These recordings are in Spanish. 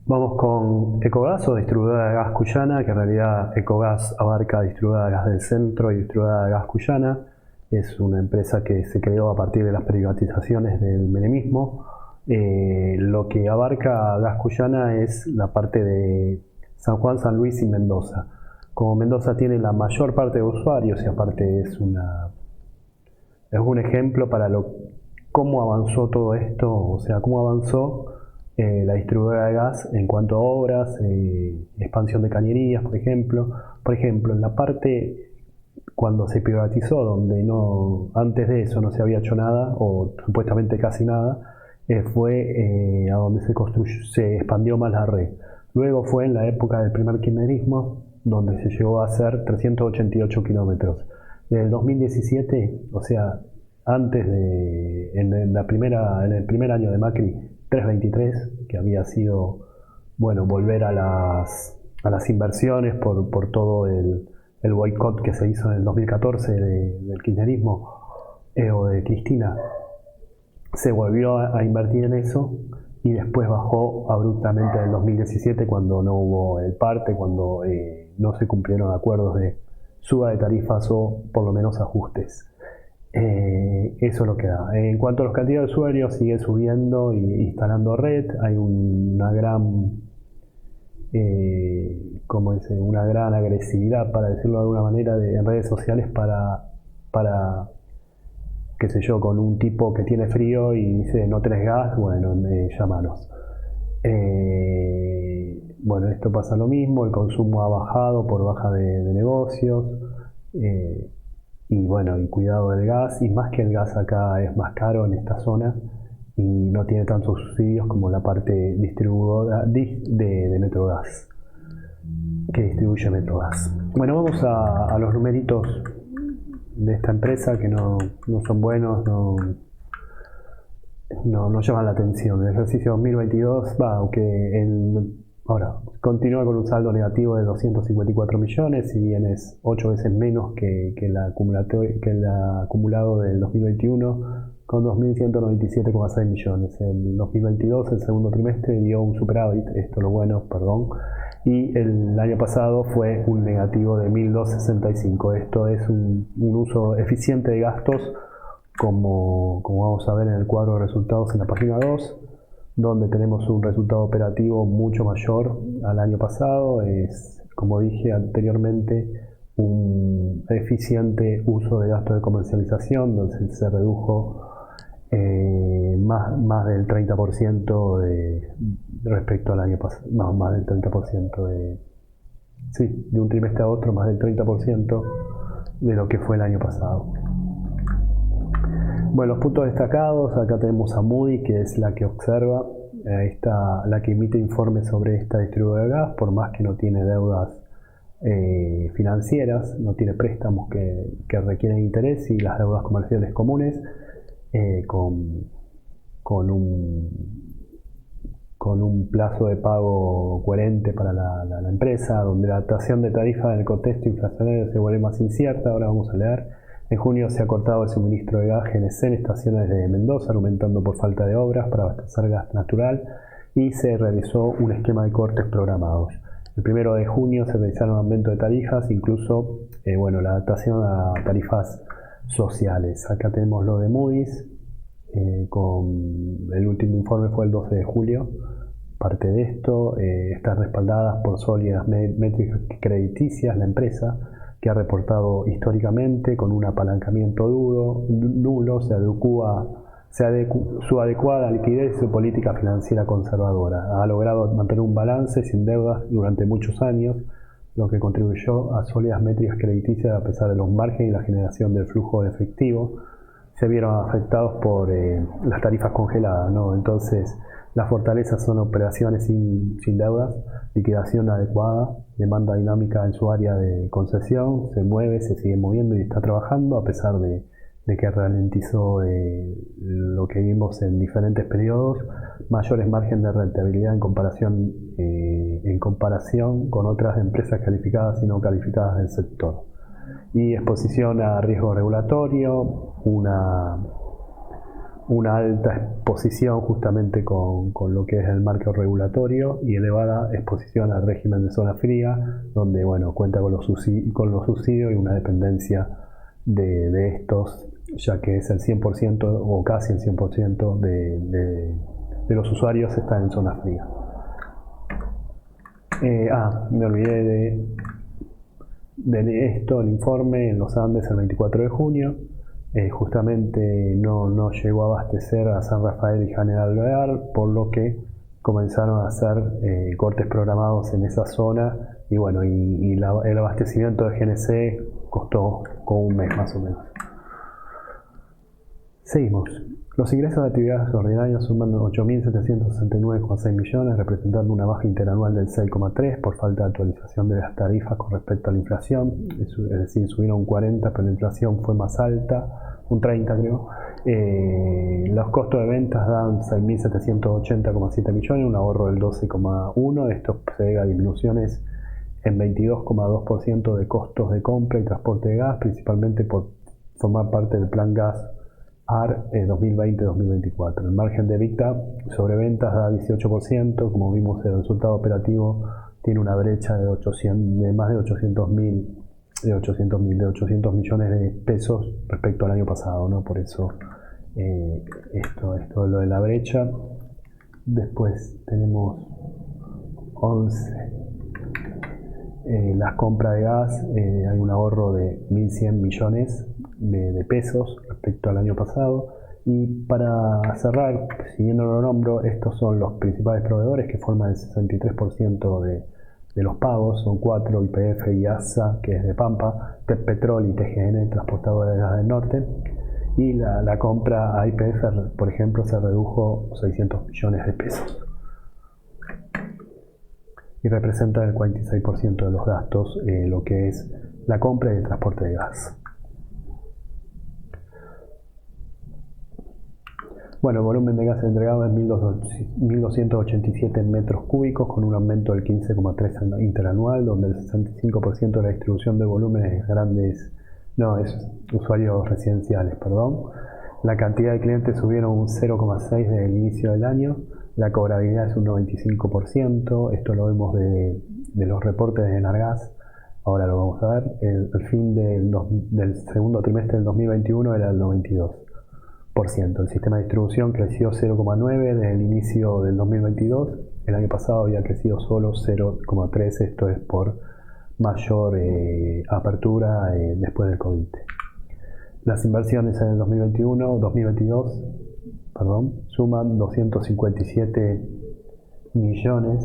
Vamos con Ecogas o distribuidora de gas Cuyana, que en realidad Ecogas abarca distribuidora de gas del centro y distribuidora de gas Cuyana. Es una empresa que se creó a partir de las privatizaciones del menemismo. Lo que abarca Gas Cuyana es la parte de San Juan, San Luis y Mendoza. Como Mendoza tiene la mayor parte de usuarios y aparte es un ejemplo para cómo avanzó todo esto, o sea, cómo avanzó la distribuidora de gas en cuanto a obras, expansión de cañerías, por ejemplo. Por ejemplo, en la parte cuando se privatizó, donde antes de eso no se había hecho nada, o supuestamente casi nada, fue a donde se expandió más la red. Luego fue en la época del primer kirchnerismo, donde se llegó a hacer 388 kilómetros. Desde el 2017, o sea, en el primer año de Macri, 323, que había sido, bueno, volver a las inversiones por todo el boicot que se hizo en el 2014 del kirchnerismo o de Cristina. Se volvió a invertir en eso y después bajó abruptamente en el 2017 cuando no hubo el parte, cuando no se cumplieron acuerdos de suba de tarifas o por lo menos ajustes. Eso es lo que da. En cuanto a los cantidades de usuarios, sigue subiendo y instalando red. Hay una gran una gran agresividad, para decirlo de alguna manera, en redes sociales para qué sé yo, con un tipo que tiene frío y dice no tenés gas, bueno, llámanos. Bueno, esto pasa lo mismo, el consumo ha bajado por baja de negocios, y bueno, y cuidado del gas, y más que el gas acá es más caro en esta zona y no tiene tantos subsidios como la parte distribuidora de Metrogas, que distribuye Metrogas. Bueno, vamos a los numeritos de esta empresa que no son buenos, no llaman la atención. El ejercicio 2022 ahora continúa con un saldo negativo de 254 millones, si bien es 8 veces menos que el acumulado del 2021, con 2.197,6 millones. El 2022, el segundo trimestre, dio un superávit, esto lo bueno, perdón, y el año pasado fue un negativo de 1.265. Esto es un uso eficiente de gastos, como vamos a ver en el cuadro de resultados en la página 2, donde tenemos un resultado operativo mucho mayor al año pasado. Es, como dije anteriormente, un eficiente uso de gasto de comercialización, donde se redujo más del 30% respecto al año pasado, más del 30% de un trimestre a otro, más del 30% de lo que fue el año pasado. Bueno, los puntos destacados, acá tenemos a Moody, que es la que observa, la que emite informes sobre esta distribuidora de gas, por más que no tiene deudas financieras, no tiene préstamos que requieren interés y las deudas comerciales comunes, con un plazo de pago coherente para la empresa, donde la adaptación de tarifa en el contexto inflacionario se vuelve más incierta. Ahora vamos a leer. En junio se ha cortado el suministro de gas GNC en estaciones de Mendoza, argumentando por falta de obras para abastecer gas natural, y se realizó un esquema de cortes programados. El 1 de junio se realizaron aumentos de tarifas, incluso la adaptación a tarifas sociales. Acá tenemos lo de Moody's, el último informe fue el 12 de julio. Parte de esto está respaldada por sólidas métricas crediticias la empresa, que ha reportado históricamente con un apalancamiento nulo, su adecuada liquidez y su política financiera conservadora. Ha logrado mantener un balance sin deudas durante muchos años, lo que contribuyó a sólidas métricas crediticias a pesar de los márgenes y la generación del flujo de efectivo. Se vieron afectados por las tarifas congeladas, ¿no? Entonces, las fortalezas son operaciones sin deudas, liquidación adecuada, demanda dinámica en su área de concesión, se sigue moviendo y está trabajando a pesar de que ralentizó lo que vimos en diferentes periodos, mayores márgenes de rentabilidad en comparación con otras empresas calificadas y no calificadas del sector. Y exposición a riesgo regulatorio, una alta exposición justamente con lo que es el marco regulatorio y elevada exposición al régimen de zona fría, donde bueno, cuenta con los subsidios y una dependencia de estos, ya que es el 100% o casi el 100% de los usuarios están en zona fría. Me olvidé de esto, el informe en los Andes el 24 de junio. Justamente no llegó a abastecer a San Rafael y General Alvear, por lo que comenzaron a hacer cortes programados en esa zona y bueno, el abastecimiento de GNC costó como un mes más o menos. Seguimos. Los ingresos de actividades ordinarias suman 8.769,6 millones, representando una baja interanual del 6,3% por falta de actualización de las tarifas con respecto a la inflación, es decir, subieron un 40%, pero la inflación fue más alta, un 30% creo. Los costos de ventas dan 6.780,7 millones, un ahorro del 12,1%, esto se debe a disminuciones en 22,2% de costos de compra y transporte de gas, principalmente por formar parte del plan gas AR 2020-2024. El margen de EBITDA sobre ventas da 18%, como vimos el resultado operativo tiene una brecha de más de 800 millones de pesos respecto al año pasado, ¿no? Por eso esto es lo de la brecha. Después tenemos 11. Las compras de gas, hay un ahorro de 1.100 millones de pesos respecto al año pasado. Y para cerrar, si bien no lo nombro, estos son los principales proveedores que forman el 63% de los pagos. Son 4, YPF y ASA, que es de Pampa, Petrol y TGN, transportadora de gas del norte. Y la compra a YPF, por ejemplo, se redujo 600 millones de pesos. Y representa el 46% de los gastos, lo que es la compra y el transporte de gas. Bueno, el volumen de gas entregado es 1.287 metros cúbicos, con un aumento del 15,3% interanual, donde el 65% de la distribución de volúmenes es usuarios residenciales, La cantidad de clientes subieron un 0,6% desde el inicio del año. La cobrabilidad es un 95%, esto lo vemos de los reportes de Enargas, ahora lo vamos a ver. El fin del segundo trimestre del 2021 era el 92%. El sistema de distribución creció 0,9% desde el inicio del 2022, el año pasado había crecido solo 0,3%, esto es por mayor apertura después del COVID. Las inversiones en el 2022 suman 257 millones,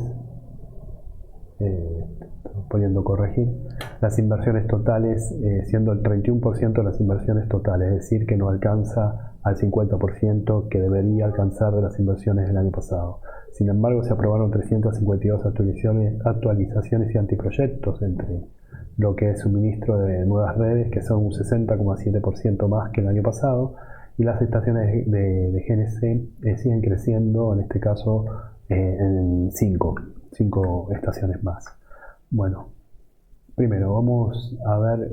poniendo corregir, las inversiones totales, siendo el 31% de las inversiones totales, es decir, que no alcanza al 50% que debería alcanzar de las inversiones del año pasado. Sin embargo, se aprobaron 352 actualizaciones y anteproyectos entre lo que es suministro de nuevas redes, que son un 60,7% más que el año pasado, y las estaciones de GNC siguen creciendo, en este caso en 5 estaciones más. Bueno, primero vamos a ver,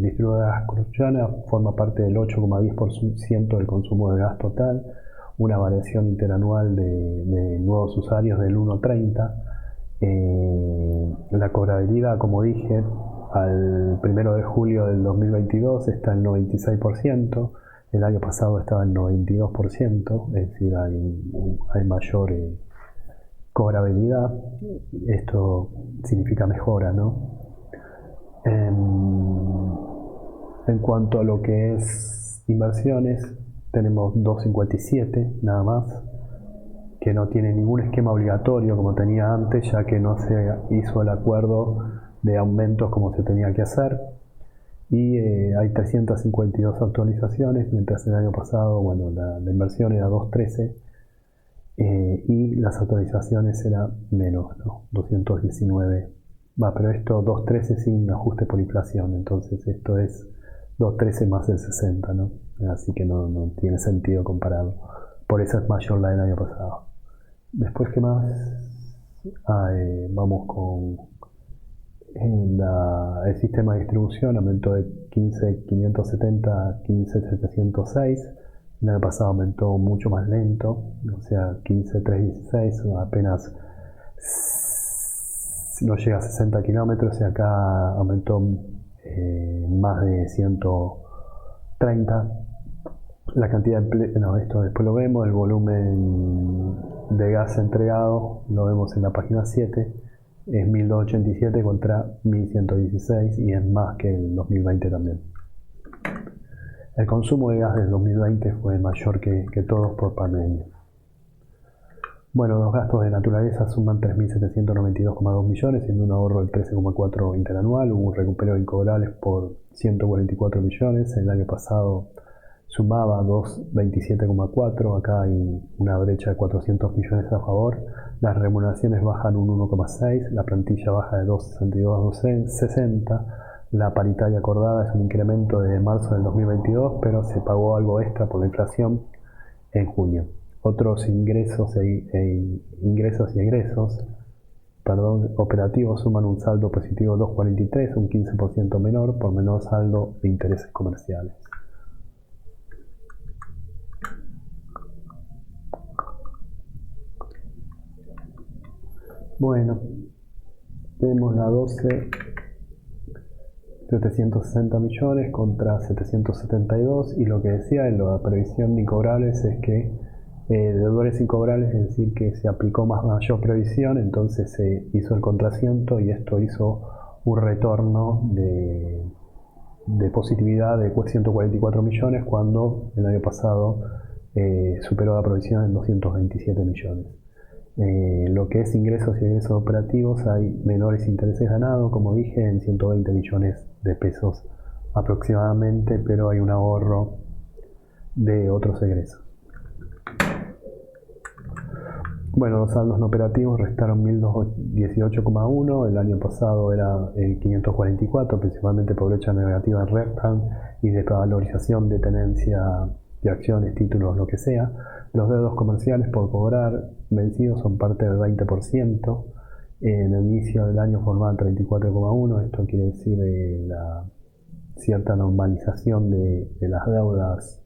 Distribuidora Gas Cruciana forma parte del 8,10% del consumo de gas total, una variación interanual de nuevos usuarios del 1,30%. La cobrabilidad, como dije, al 1 de julio del 2022 está en 96%, el año pasado estaba en 92%, es decir, hay mayor cobrabilidad. Esto significa mejora, ¿no? En cuanto a lo que es inversiones, tenemos 2,57 nada más, que no tiene ningún esquema obligatorio como tenía antes, ya que no se hizo el acuerdo de aumentos como se tenía que hacer. Y hay 352 actualizaciones, mientras el año pasado, bueno, la inversión era 213 y las actualizaciones eran menos, ¿no? 219. Pero esto 213 sin ajuste por inflación, entonces esto es 213 más el 60, ¿no? Así que no tiene sentido compararlo. Por eso es mayor la del año pasado. Después, ¿qué más? Vamos con el sistema de distribución, aumentó de 15.570 a 15.706. El año pasado aumentó mucho más lento, o sea, 15, 3, 16, apenas no llega a 60 kilómetros, y acá aumentó más de 130. La cantidad de esto después lo vemos, el volumen de gas entregado lo vemos en la página 7, es 1287 contra 1116 y es más que el 2020 también. El consumo de gas del 2020 fue mayor que todos por pandemia. Bueno, los gastos de naturaleza suman 3.792,2 millones, siendo un ahorro del 13,4 interanual. Hubo un recupero de incobrables por 144 millones. El año pasado sumaba 227,4. Acá hay una brecha de 400 millones a favor. Las remuneraciones bajan un 1,6. La plantilla baja de 262 a 260. La paritaria acordada es un incremento de marzo del 2022, pero se pagó algo extra por la inflación en junio. Otros ingresos y egresos operativos suman un saldo positivo 243, un 15% menor, por menor saldo de intereses comerciales. Bueno, tenemos la 12, 760 millones contra 772, y lo que decía en la previsión de incobrables es que deudores incobrables, es decir, que se aplicó mayor previsión, entonces se hizo el contrasiento y esto hizo un retorno de positividad de 144 millones cuando el año pasado superó la previsión en 227 millones. Lo que es ingresos y egresos operativos, hay menores intereses ganados, como dije, en 120 millones de pesos aproximadamente, pero hay un ahorro de otros egresos. Bueno, los saldos no operativos restaron 1.218,1, el año pasado era 544, principalmente por brecha negativa en REPCAM y desvalorización de tenencia de acciones, títulos, lo que sea. Los deudos comerciales por cobrar vencidos son parte del 20%. En el inicio del año formaban 34,1, esto quiere decir la cierta normalización de las deudas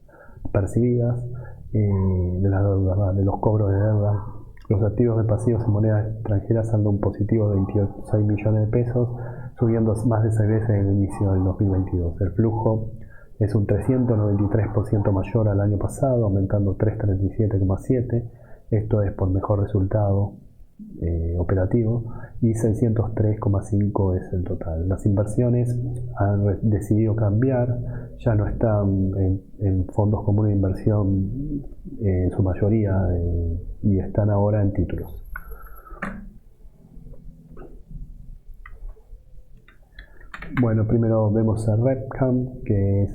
percibidas, de los cobros de deuda. Los activos de pasivos en moneda extranjera saldo un positivo de 26 millones de pesos, subiendo más de 6 veces en el inicio del 2022. El flujo es un 393% mayor al año pasado, aumentando 337,7. Esto es por mejor resultado operativo, y 603,5 es el total. Las inversiones han decidido cambiar, ya no están en fondos comunes de inversión en su mayoría, y están ahora en títulos. Bueno, primero vemos a REPCAM, que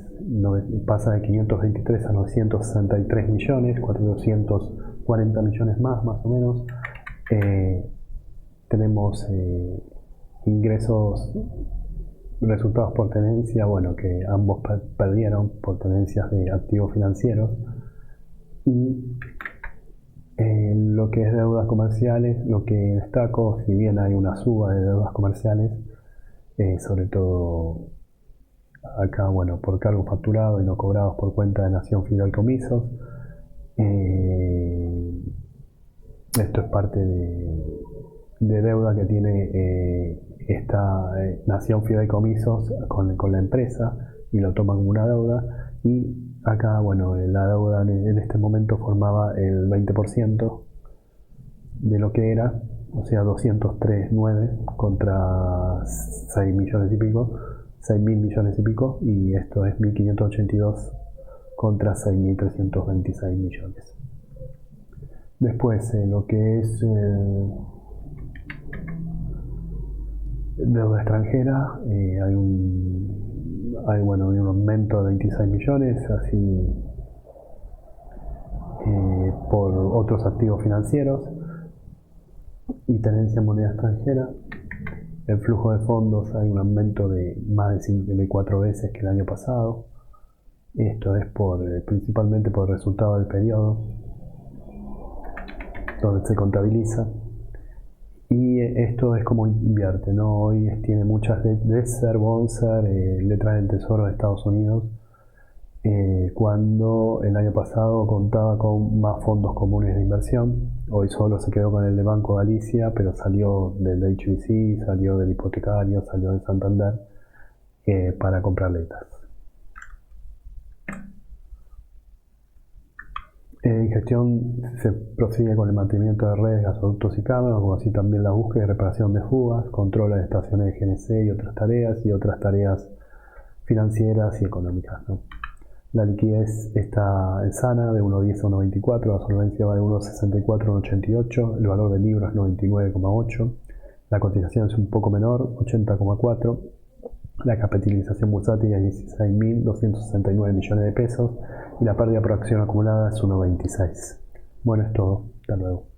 pasa de 523 a 963 millones, 440 millones más o menos. Tenemos ingresos, resultados por tenencia, bueno, que ambos perdieron por tenencias de activos financieros. Y lo que es deudas comerciales, lo que destaco, si bien hay una suba de deudas comerciales, sobre todo acá, bueno, por cargos facturados y no cobrados por cuenta de Nación Fideicomisos. Esto es parte de deuda que tiene esta Nación Fideicomisos con la empresa, y lo toman como una deuda. Y acá, bueno, la deuda en este momento formaba el 20% de lo que era, o sea, 203,9 contra 6 millones y pico, 6.000 millones y pico, y esto es 1.582 contra 6.326 millones. Después, lo que es deuda extranjera, hay un aumento de 26 millones, así por otros activos financieros y tenencia en moneda extranjera. El flujo de fondos, hay un aumento de más de 4 veces que el año pasado. Esto es principalmente por el resultado del periodo donde se contabiliza. Y esto es como invierte, ¿no? Hoy tiene muchas DESER, BONSER, letras del Tesoro de Estados Unidos, cuando el año pasado contaba con más fondos comunes de inversión. Hoy solo se quedó con el de Banco Galicia, pero salió del HBC, salió del hipotecario, salió del Santander para comprar letras. En gestión se prosigue con el mantenimiento de redes, gasoductos y cámaras, como así también la búsqueda y reparación de fugas, control de estaciones de GNC y otras tareas financieras y económicas, ¿no? La liquidez está en sana, de 1.10 a 1.24, la solvencia va de 1.64 a 1.88, el valor del libro es 99,8, la cotización es un poco menor, 80,4, la capitalización bursátil es 16.269 millones de pesos y la pérdida por acción acumulada es 1.26. Bueno, es todo. Hasta luego.